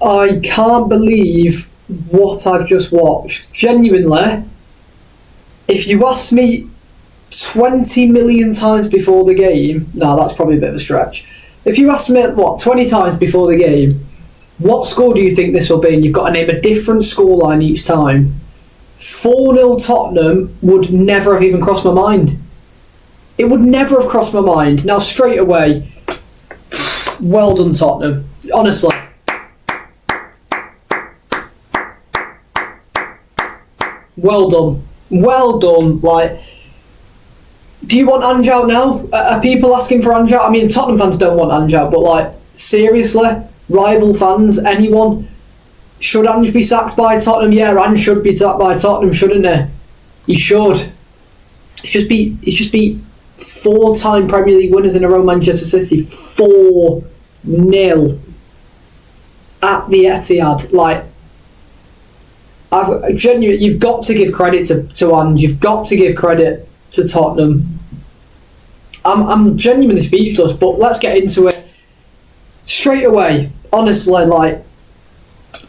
I can't believe what I've just watched. Genuinely, if you asked me 20 million times before the game, no, that's probably a bit of a stretch. If you asked me, 20 times before the game, what score do you think this will be? And you've got to name a different scoreline each time. 4-0 Tottenham would never have even crossed my mind. It would never have crossed my mind. Now, straight away, well done, Tottenham. Honestly. Well done. Well done. Like, do you want Ange out now? Are people asking for Ange out? I mean, Tottenham fans don't want Ange out, but, like, seriously? Rival fans? Anyone? Should Ange be sacked by Tottenham? Yeah, Ange should be sacked by Tottenham, shouldn't he? He should. It's just beat 4-time Premier League winners in a row, Manchester City. 4-0 at the Etihad. Like, you've got to give credit to Ange. You've got to give credit to Tottenham. I'm genuinely speechless, but let's get into it straight away. Honestly, like,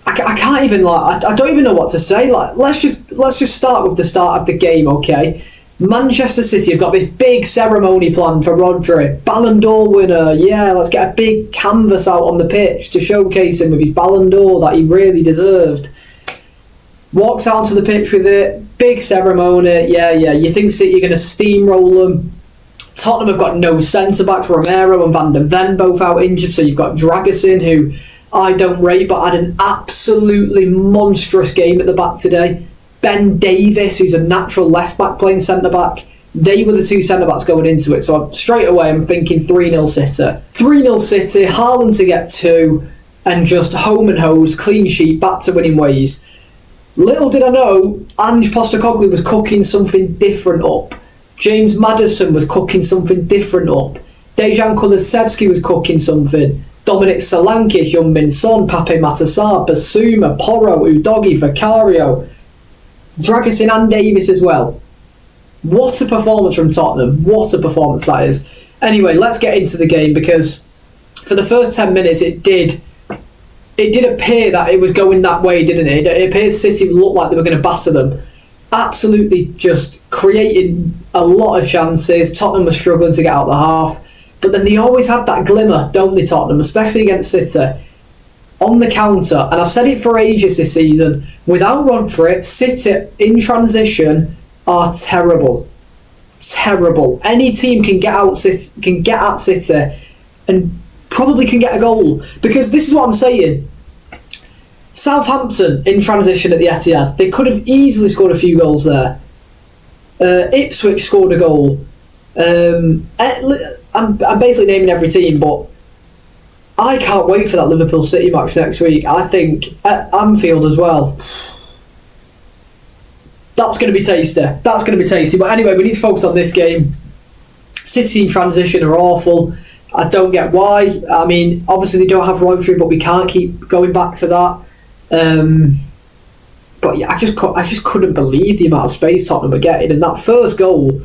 I can't even, like, I don't even know what to say. Like, let's just start with the start of the game, okay? Manchester City have got this big ceremony planned for Rodri, Ballon d'Or winner. Yeah, let's get a big canvas out on the pitch to showcase him with his Ballon d'Or that he really deserved. Walks out onto the pitch with it, big ceremony. Yeah. You think City are going to steamroll them? Tottenham have got no centre backs. Romero and Van der Ven both out injured, so you've got Dragusin, who I don't rate, but had an absolutely monstrous game at the back today. Ben Davies, who's a natural left-back playing centre-back. They were the two centre-backs going into it. So straight away I'm thinking 3-0 City. 3-0 City, Haaland to get 2, and just home and hose, clean sheet, back to winning ways. Little did I know, Ange Postecoglou was cooking something different up. James Maddison was cooking something different up. Dejan Kulusevski was cooking something. Dominic Solanke, Heung-min Son, Pape Matar, Basuma, Porro, Udogi, Vicario, Dragusin and Davis as well. What a performance from Tottenham. What a performance that is. Anyway, let's get into the game, because for the first 10 minutes it did appear that it was going that way, didn't it? It appears City looked like they were going to batter them. Absolutely just creating a lot of chances. Tottenham was struggling to get out the half. But then they always have that glimmer, don't they, Tottenham? Especially against City. On the counter, and I've said it for ages this season, without Rodri, City in transition are terrible. Terrible. Any team can get at City and probably can get a goal. Because this is what I'm saying. Southampton in transition at the Etihad, they could have easily scored a few goals there. Ipswich scored a goal. I'm basically naming every team, but I can't wait for that Liverpool City match next week. I think at Anfield as well. That's going to be tasty. That's going to be tasty. But anyway, we need to focus on this game. City in transition are awful. I don't get why. I mean, obviously they don't have Rodri, but we can't keep going back to that. But yeah, I just couldn't believe the amount of space Tottenham were getting. And that first goal,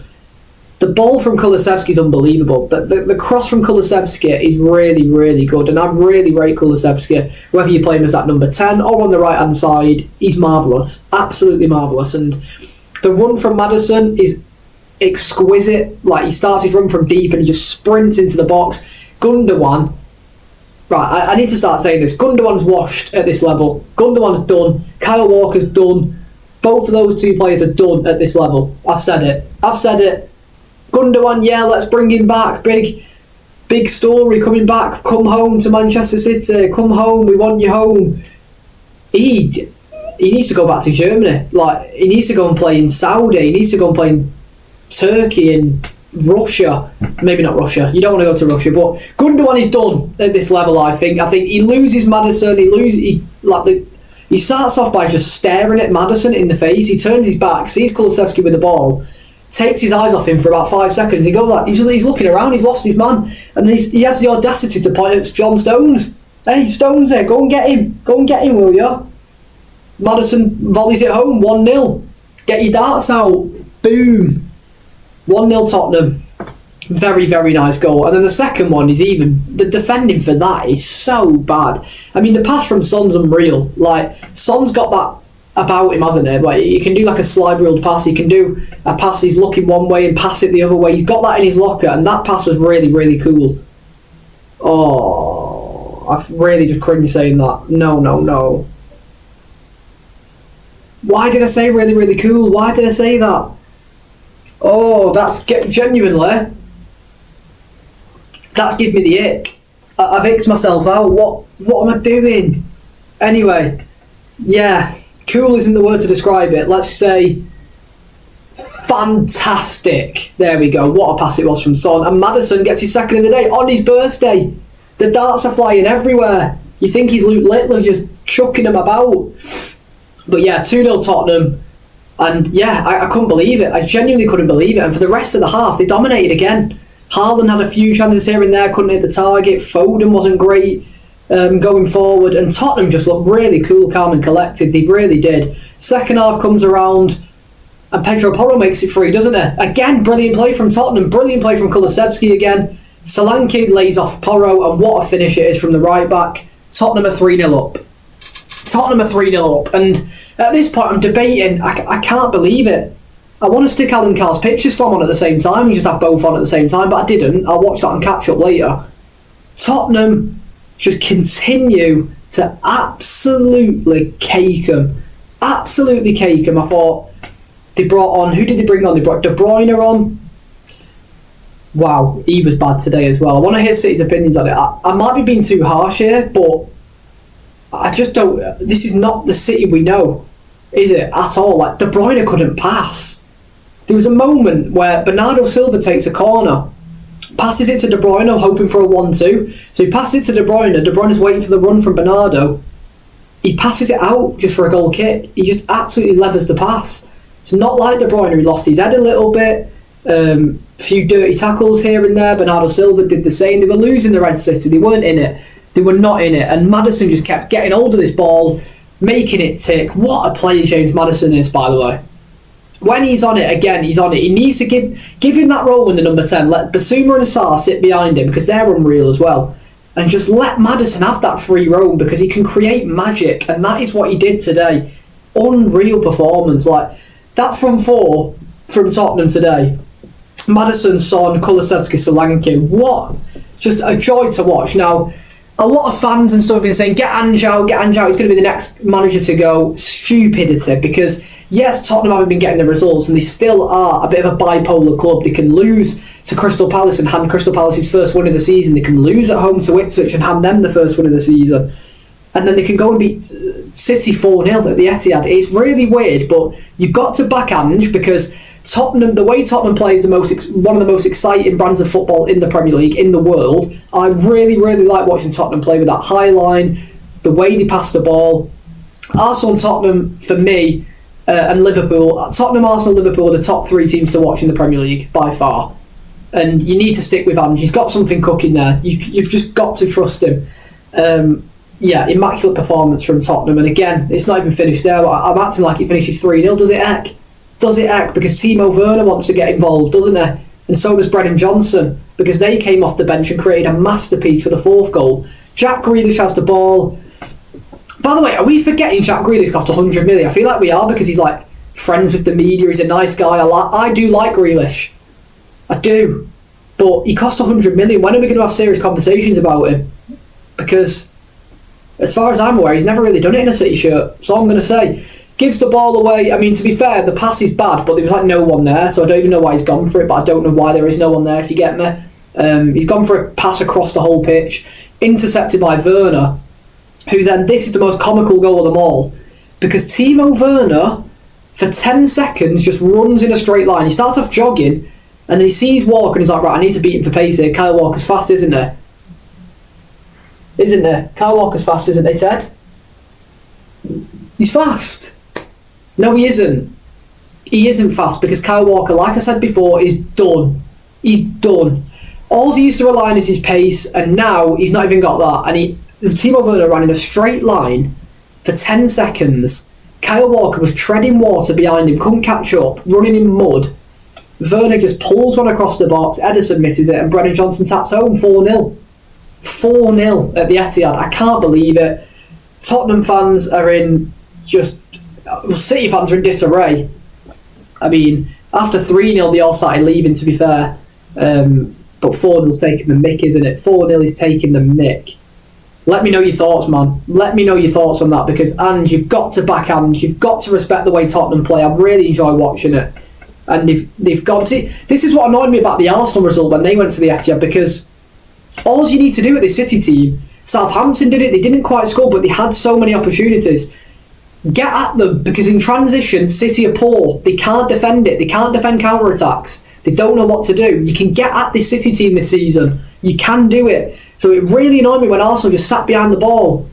the ball from Kulusevski is unbelievable. The cross from Kulusevski is really, really good. And I really rate Kulusevski, whether you play him as that number 10 or on the right-hand side. He's marvellous. Absolutely marvellous. And the run from Maddison is exquisite. Like, he starts his run from deep and he just sprints into the box. Gundogan, right, I need to start saying this. Gundogan's washed at this level. Gundogan's done. Kyle Walker's done. Both of those two players are done at this level. I've said it. Gundogan, yeah, let's bring him back. Big story coming back. Come home to Manchester City. Come home. We want you home. He needs to go back to Germany. Like, he needs to go and play in Saudi. He needs to go and play in Turkey and Russia. Maybe not Russia. You don't want to go to Russia, but Gundogan is done at this level. I think he loses Maddison. He starts off by just staring at Maddison in the face. He turns his back, sees Kulusevski with the ball, takes his eyes off him for about 5 seconds. He goes like, he's looking around. He's lost his man, and he has the audacity to point at John Stones. Hey, Stones, there, go and get him, will you? Maddison volleys it home, 1-0. Get your darts out, boom. 1-0 Tottenham. Very, very nice goal. And then the second one is even... The defending for that is so bad. I mean, the pass from Son's unreal. Like, Son's got that about him, hasn't it? Like, he can do like a slide ruled pass. He can do a pass, he's looking one way and pass it the other way. He's got that in his locker, and that pass was really, really cool. Oh, I've really just cringed saying that. No. Why did I say really, really cool? Why did I say that? Oh, that's genuinely... That's give me the ick. I've icked myself out. What am I doing? Anyway, yeah, cool isn't the word to describe it. Let's say fantastic. There we go. What a pass it was from Son. And Maddison gets his second of the day on his birthday. The darts are flying everywhere. You think he's Luke Littler just chucking them about. But yeah, 2-0 Tottenham. And yeah, I couldn't believe it. I genuinely couldn't believe it. And for the rest of the half, they dominated again. Haaland had a few chances here and there, couldn't hit the target. Foden wasn't great going forward. And Tottenham just looked really cool, calm and collected. They really did. Second half comes around and Pedro Porro makes it free, doesn't it? Again, brilliant play from Tottenham. Brilliant play from Kulusevski again. Solanke lays off Porro, and what a finish it is from the right back. Tottenham are 3-0 up. And at this point I'm debating, I can't believe it. I want to stick Alan Carr's picture slam on at the same time and just have both on at the same time, but I didn't. I'll watch that and catch up later. Tottenham just continue to absolutely cake them. Absolutely cake them. I thought they brought on... Who did they bring on? They brought De Bruyne on. Wow, he was bad today as well. I want to hear City's opinions on it. I might be being too harsh here, but I just don't... This is not the City we know, is it? At all. Like, De Bruyne couldn't pass. There was a moment where Bernardo Silva takes a corner, passes it to De Bruyne, hoping for a 1-2. So he passes it to De Bruyne. De Bruyne's waiting for the run from Bernardo. He passes it out just for a goal kick. He just absolutely levers the pass. It's not like De Bruyne, who lost his head a little bit. A few dirty tackles here and there. Bernardo Silva did the same. They were losing the Red City. They weren't in it. They were not in it. And Maddison just kept getting hold of this ball, making it tick. What a player James Maddison is, by the way. When he's on it, again, he's on it. He needs to give him that role in the number 10. Let Basuma and Assar sit behind him, because they're unreal as well. And just let Maddison have that free roam, because he can create magic. And that is what he did today. Unreal performance. Like, that front four from Tottenham today. Maddison, Son, Kulusevski, Solanke. What? Just a joy to watch. Now, a lot of fans and stuff have been saying, get Ange out, he's going to be the next manager to go. Stupidity, because yes, Tottenham haven't been getting the results, and they still are a bit of a bipolar club. They can lose to Crystal Palace and hand Crystal Palace's first win of the season. They can lose at home to Ipswich and hand them the first win of the season. And then they can go and beat City 4-0 at the Etihad. It's really weird, but you've got to back Ange, because Tottenham, the way Tottenham plays one of the most exciting brands of football in the Premier League, in the world. I really, really like watching Tottenham play with that high line, the way they pass the ball. Arsenal and Tottenham, for me, and Liverpool, Tottenham, Arsenal, Liverpool are the top three teams to watch in the Premier League, by far. And you need to stick with Ange. He's got something cooking there. You've just got to trust him. Yeah, immaculate performance from Tottenham. And again, it's not even finished there. I'm acting like it finishes 3-0. Does it heck? Does it heck? Because Timo Werner wants to get involved, doesn't he? And so does Brennan Johnson, because they came off the bench and created a masterpiece for the fourth goal. Jack Grealish has the ball. By the way, are we forgetting Jack Grealish cost 100 million? I feel like we are, because he's like friends with the media. He's a nice guy. I do like Grealish. I do. But he cost 100 million. When are we going to have serious conversations about him? Because as far as I'm aware, he's never really done it in a City shirt. So I'm going to say, gives the ball away. I mean, to be fair, the pass is bad, but there was like no one there, so I don't even know why he's gone for it, but I don't know why there is no one there, if you get me. He's gone for a pass across the whole pitch, intercepted by Werner, who then, this is the most comical goal of them all, because Timo Werner, for 10 seconds, just runs in a straight line. He starts off jogging, and then he sees Walker, and he's like, right, I need to beat him for pace here. Kyle Walker's fast, isn't there? Isn't there? Kyle Walker's fast, isn't he, Ted? He's fast. No, he isn't. He isn't fast, because Kyle Walker, like I said before, is done. He's done. All he used to rely on is his pace, and now he's not even got that. And Timo Werner ran in a straight line for 10 seconds. Kyle Walker was treading water behind him, couldn't catch up, running in mud. Werner just pulls one across the box, Ederson misses it, and Brennan Johnson taps home 4-0. 4-0 at the Etihad. I can't believe it. Tottenham fans are in City fans are in disarray. I mean, after 3-0 they all started leaving, to be fair. But 4-0's taking the mick, isn't it? 4-0 is taking the mick. Let me know your thoughts, man. Let me know your thoughts on that, because Ange, you've got to back Ange. You've got to respect the way Tottenham play. I really enjoy watching it. And they've got to... This is what annoyed me about the Arsenal result when they went to the Etihad, because all you need to do at this City team, Southampton did it, they didn't quite score, but they had so many opportunities. Get at them, because in transition, City are poor. They can't defend it. They can't defend counter-attacks. They don't know what to do. You can get at this City team this season. You can do it. So it really annoyed me when Arsenal just sat behind the ball.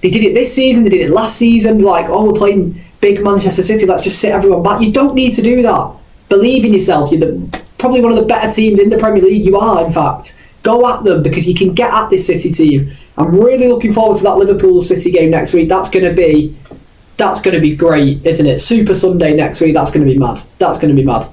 They did it this season, they did it last season. Like, oh, we're playing big Manchester City, let's just sit everyone back. You don't need to do that. Believe in yourself. You're probably one of the better teams in the Premier League. You are, in fact. Go at them, because you can get at this City team. I'm really looking forward to that Liverpool City game next week. That's going to be great, isn't it? Super Sunday next week. That's going to be mad. That's going to be mad.